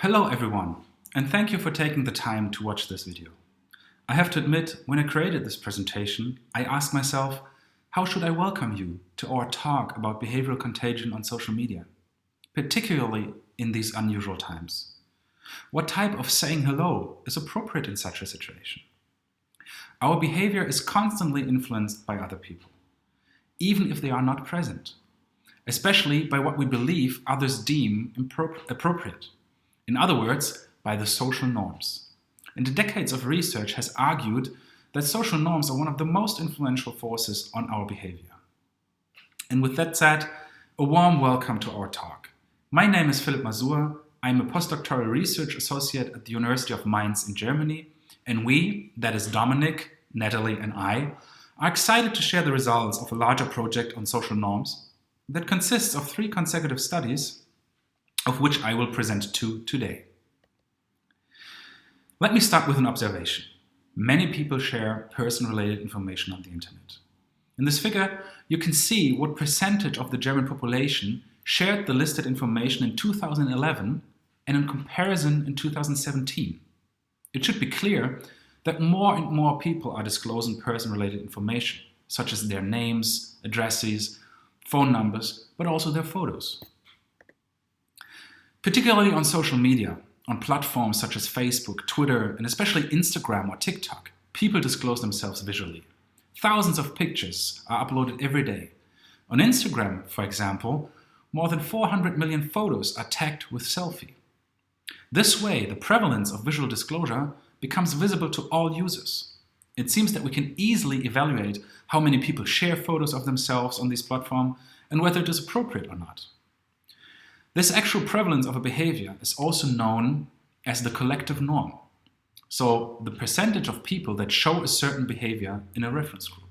Hello everyone, and thank you for taking the time to watch this video. I have to admit, when I created this presentation, I asked myself, how should I welcome you to our talk about behavioral contagion on social media, particularly in these unusual times? What type of saying hello is appropriate in such a situation? Our behavior is constantly influenced by other people, even if they are not present, especially by what we believe others deem appropriate. In other words, by the social norms. And the decades of research has argued that social norms are one of the most influential forces on our behavior. And with that said, a warm welcome to our talk. My name is Philipp Masur. I'm a postdoctoral research associate at the University of Mainz in Germany. And we, that is Dominic, Natalie, and I, are excited to share the results of a larger project on social norms that consists of 3 consecutive studies, of which I will present 2 today. Let me start with an observation. Many people share person-related information on the internet. In this figure, you can see what percentage of the German population shared the listed information in 2011 and in comparison in 2017. It should be clear that more and more people are disclosing person-related information, such as their names, addresses, phone numbers, but also their photos. Particularly on social media, on platforms such as Facebook, Twitter, and especially Instagram or TikTok, people disclose themselves visually. Thousands of pictures are uploaded every day. On Instagram, for example, more than 400 million photos are tagged with selfie. This way, the prevalence of visual disclosure becomes visible to all users. It seems that we can easily evaluate how many people share photos of themselves on this platform and whether it is appropriate or not. This actual prevalence of a behavior is also known as the collective norm. So the percentage of people that show a certain behavior in a reference group.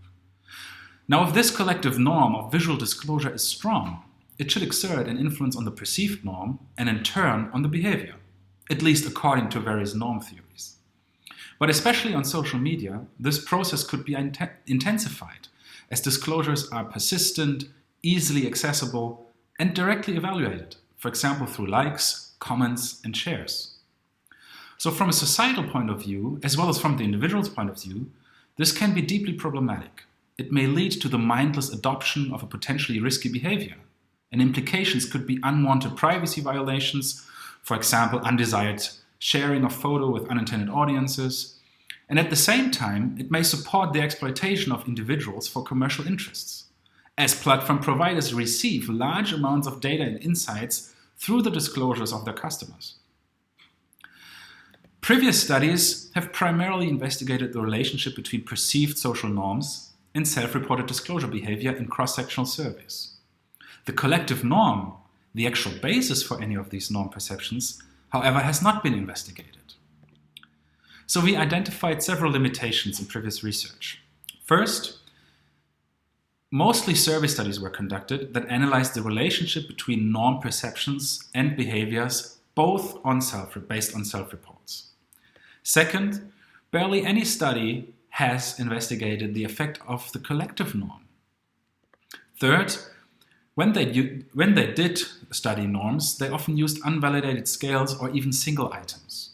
Now, if this collective norm of visual disclosure is strong, it should exert an influence on the perceived norm and in turn on the behavior, at least according to various norm theories. But especially on social media, this process could be intensified as disclosures are persistent, easily accessible, and directly evaluated, for example through likes, comments, and shares. So from a societal point of view, as well as from the individual's point of view, this can be deeply problematic. It may lead to the mindless adoption of a potentially risky behavior, and implications could be unwanted privacy violations, for example, undesired sharing of photo with unintended audiences, and at the same time, it may support the exploitation of individuals for commercial interests, as platform providers receive large amounts of data and insights through the disclosures of their customers. Previous studies have primarily investigated the relationship between perceived social norms and self-reported disclosure behavior in cross-sectional surveys. The collective norm, the actual basis for any of these norm perceptions, however, has not been investigated. So we identified several limitations in previous research. First, mostly survey studies were conducted that analyzed the relationship between norm perceptions and behaviors, both based on self-reports. Second, barely any study has investigated the effect of the collective norm. Third, when they did study norms, they often used unvalidated scales or even single items.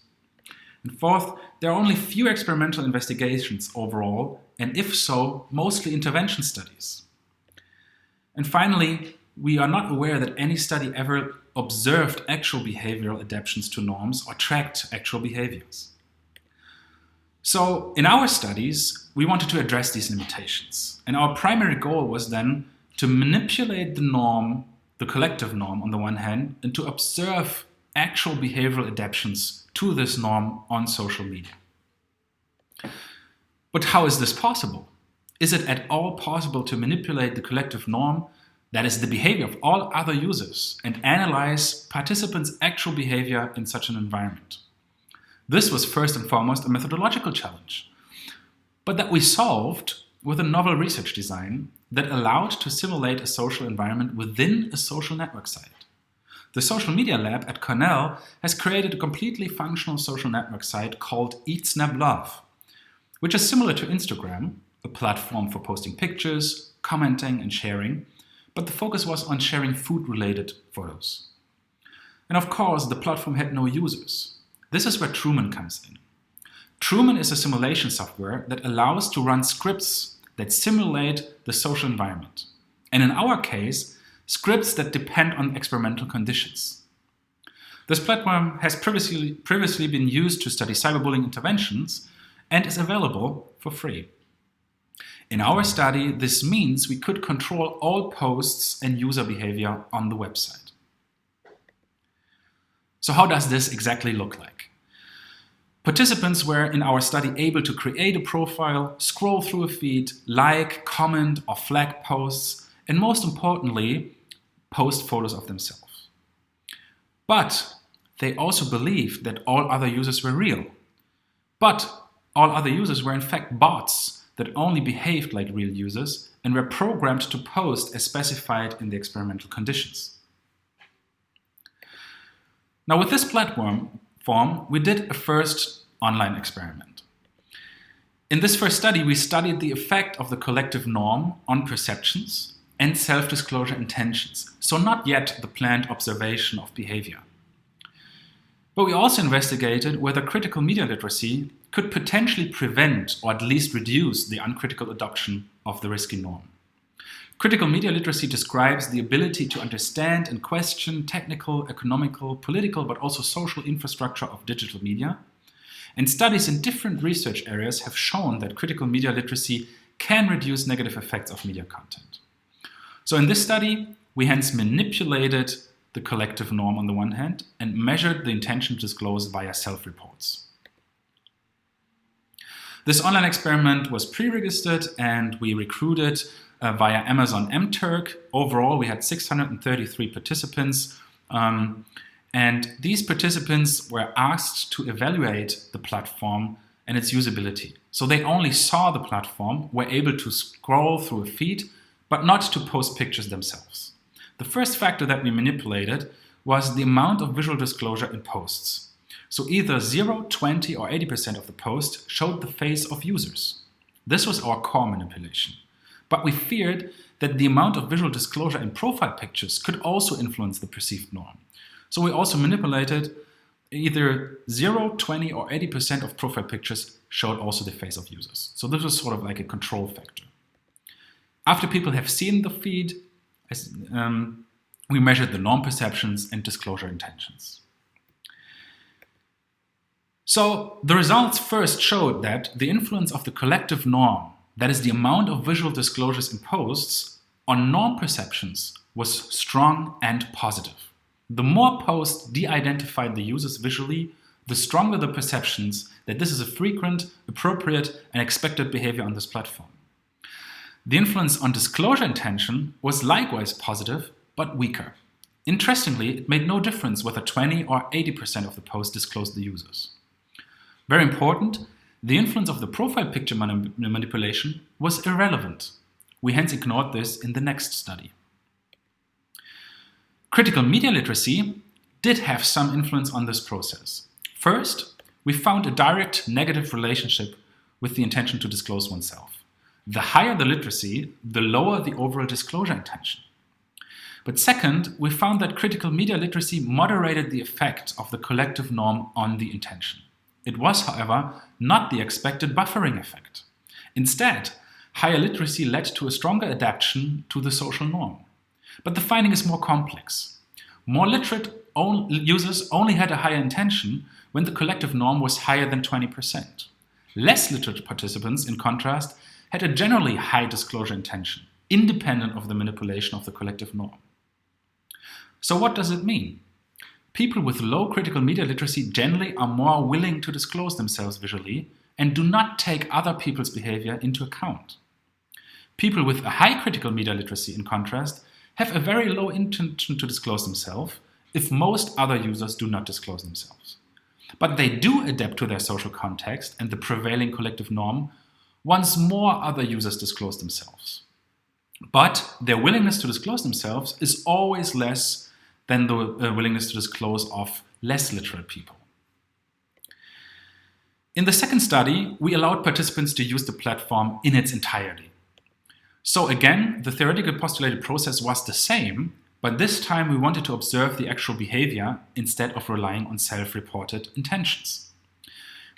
And fourth, there are only few experimental investigations overall, and if so, mostly intervention studies. And finally, we are not aware that any study ever observed actual behavioral adaptations to norms or tracked actual behaviors. So in our studies, we wanted to address these limitations. And our primary goal was then to manipulate the norm, the collective norm on the one hand, and to observe actual behavioral adaptations to this norm on social media. But how is this possible? Is it at all possible to manipulate the collective norm, that is the behavior of all other users, and analyze participants' actual behavior in such an environment? This was first and foremost a methodological challenge, but that we solved with a novel research design that allowed to simulate a social environment within a social network site. The Social Media Lab at Cornell has created a completely functional social network site called Eat Snap Love, which is similar to Instagram, a platform for posting pictures, commenting, and sharing, but the focus was on sharing food-related photos. And of course, the platform had no users. This is where Truman comes in. Truman is a simulation software that allows to run scripts that simulate the social environment. And in our case, scripts that depend on experimental conditions. This platform has previously been used to study cyberbullying interventions and is available for free. In our study, this means we could control all posts and user behavior on the website. So how does this exactly look like? Participants were in our study able to create a profile, scroll through a feed, like, comment, or flag posts, and most importantly, post photos of themselves. But they also believed that all other users were real. But all other users were in fact bots that only behaved like real users and were programmed to post as specified in the experimental conditions. Now with this platform, we did a first online experiment. In this first study, we studied the effect of the collective norm on perceptions and self-disclosure intentions, so not yet the planned observation of behavior. But we also investigated whether critical media literacy could potentially prevent or at least reduce the uncritical adoption of the risky norm. Critical media literacy describes the ability to understand and question technical, economical, political, but also social infrastructure of digital media. And studies in different research areas have shown that critical media literacy can reduce negative effects of media content. So in this study, we hence manipulated the collective norm on the one hand and measured the intention to disclose via self-reports. This online experiment was pre-registered and we recruited via Amazon MTurk. Overall, we had 633 participants. And these participants were asked to evaluate the platform and its usability. So they only saw the platform, were able to scroll through a feed, but not to post pictures themselves. The first factor that we manipulated was the amount of visual disclosure in posts. So either 0, 20, or 80% of the post showed the face of users. This was our core manipulation. But we feared that the amount of visual disclosure in profile pictures could also influence the perceived norm. So we also manipulated either 0, 20, or 80% of profile pictures showed also the face of users. So this was sort of like a control factor. After people have seen the feed, we measured the norm perceptions and disclosure intentions. So the results first showed that the influence of the collective norm, that is the amount of visual disclosures in posts, on norm perceptions was strong and positive. The more posts de-identified the users visually, the stronger the perceptions that this is a frequent, appropriate, and expected behavior on this platform. The influence on disclosure intention was likewise positive, but weaker. Interestingly, it made no difference whether 20 or 80% of the posts disclosed the users. Very important, the influence of the profile picture manipulation was irrelevant. We hence ignored this in the next study. Critical media literacy did have some influence on this process. First, we found a direct negative relationship with the intention to disclose oneself. The higher the literacy, the lower the overall disclosure intention. But second, we found that critical media literacy moderated the effect of the collective norm on the intention. It was, however, not the expected buffering effect. Instead, higher literacy led to a stronger adaptation to the social norm. But the finding is more complex. More literate users only had a higher intention when the collective norm was higher than 20%. Less literate participants, in contrast, had a generally high disclosure intention, independent of the manipulation of the collective norm. So what does it mean? People with low critical media literacy generally are more willing to disclose themselves visually and do not take other people's behavior into account. People with a high critical media literacy, in contrast, have a very low intention to disclose themselves if most other users do not disclose themselves. But they do adapt to their social context and the prevailing collective norm once more other users disclose themselves. But their willingness to disclose themselves is always less than the willingness to disclose of less literate people. In the second study, we allowed participants to use the platform in its entirety. So again, the theoretical postulated process was the same, but this time we wanted to observe the actual behavior instead of relying on self-reported intentions.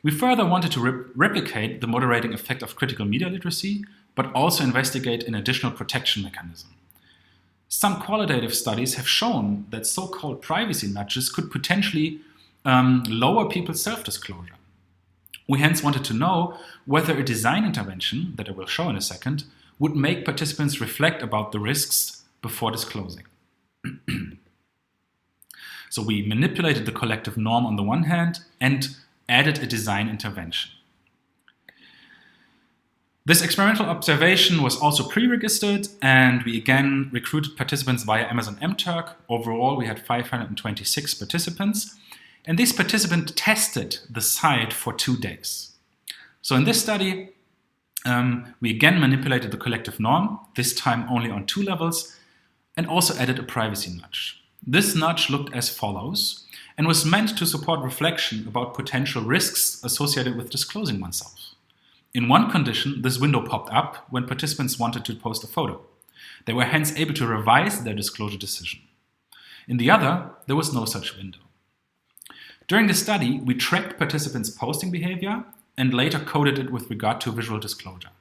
We further wanted to replicate the moderating effect of critical media literacy, but also investigate an additional protection mechanism. Some qualitative studies have shown that so-called privacy nudges could potentially lower people's self-disclosure. We hence wanted to know whether a design intervention, that I will show in a second, would make participants reflect about the risks before disclosing. So we manipulated the collective norm on the one hand and added a design intervention. This experimental observation was also pre-registered, and we again recruited participants via Amazon MTurk. Overall, we had 526 participants, and these participants tested the site for 2 days. So in this study, we again manipulated the collective norm, this time only on 2 levels, and also added a privacy nudge. This nudge looked as follows and was meant to support reflection about potential risks associated with disclosing oneself. In one condition, this window popped up when participants wanted to post a photo. They were hence able to revise their disclosure decision. In the other, there was no such window. During the study, we tracked participants' posting behavior and later coded it with regard to visual disclosure.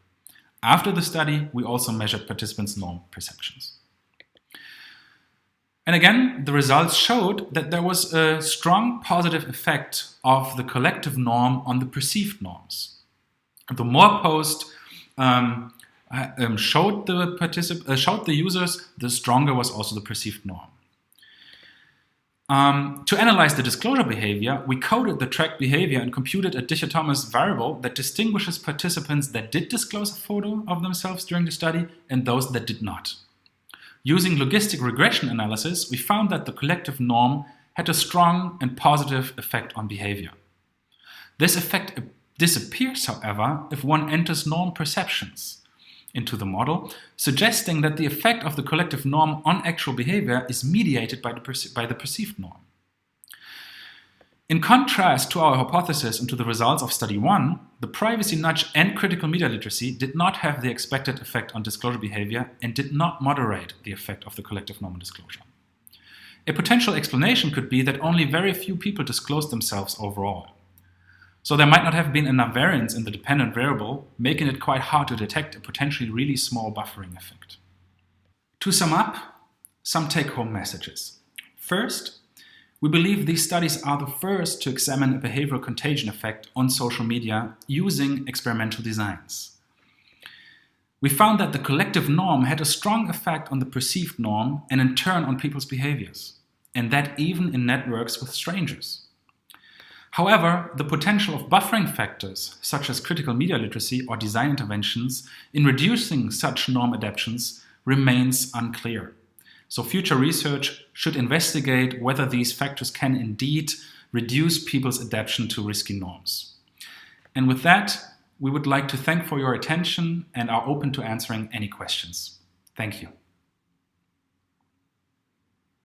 After the study, we also measured participants' norm perceptions. And again, the results showed that there was a strong positive effect of the collective norm on the perceived norms. The more posts showed the users, the stronger was also the perceived norm. To analyze the disclosure behavior, we coded the tracked behavior and computed a dichotomous variable that distinguishes participants that did disclose a photo of themselves during the study and those that did not. Using logistic regression analysis, we found that the collective norm had a strong and positive effect on behavior. This effect disappears, however, if one enters norm perceptions into the model, suggesting that the effect of the collective norm on actual behavior is mediated by the perceived norm. In contrast to our hypothesis and to the results of study 1, the privacy nudge and critical media literacy did not have the expected effect on disclosure behavior and did not moderate the effect of the collective norm on disclosure. A potential explanation could be that only very few people disclosed themselves overall. So there might not have been enough variance in the dependent variable, making it quite hard to detect a potentially really small buffering effect. To sum up, some take-home messages. First, we believe these studies are the first to examine a behavioral contagion effect on social media using experimental designs. We found that the collective norm had a strong effect on the perceived norm and in turn on people's behaviors, and that even in networks with strangers. However, the potential of buffering factors, such as critical media literacy or design interventions, in reducing such norm adaptations remains unclear. So future research should investigate whether these factors can indeed reduce people's adaptation to risky norms. And with that, we would like to thank for your attention and are open to answering any questions. Thank you.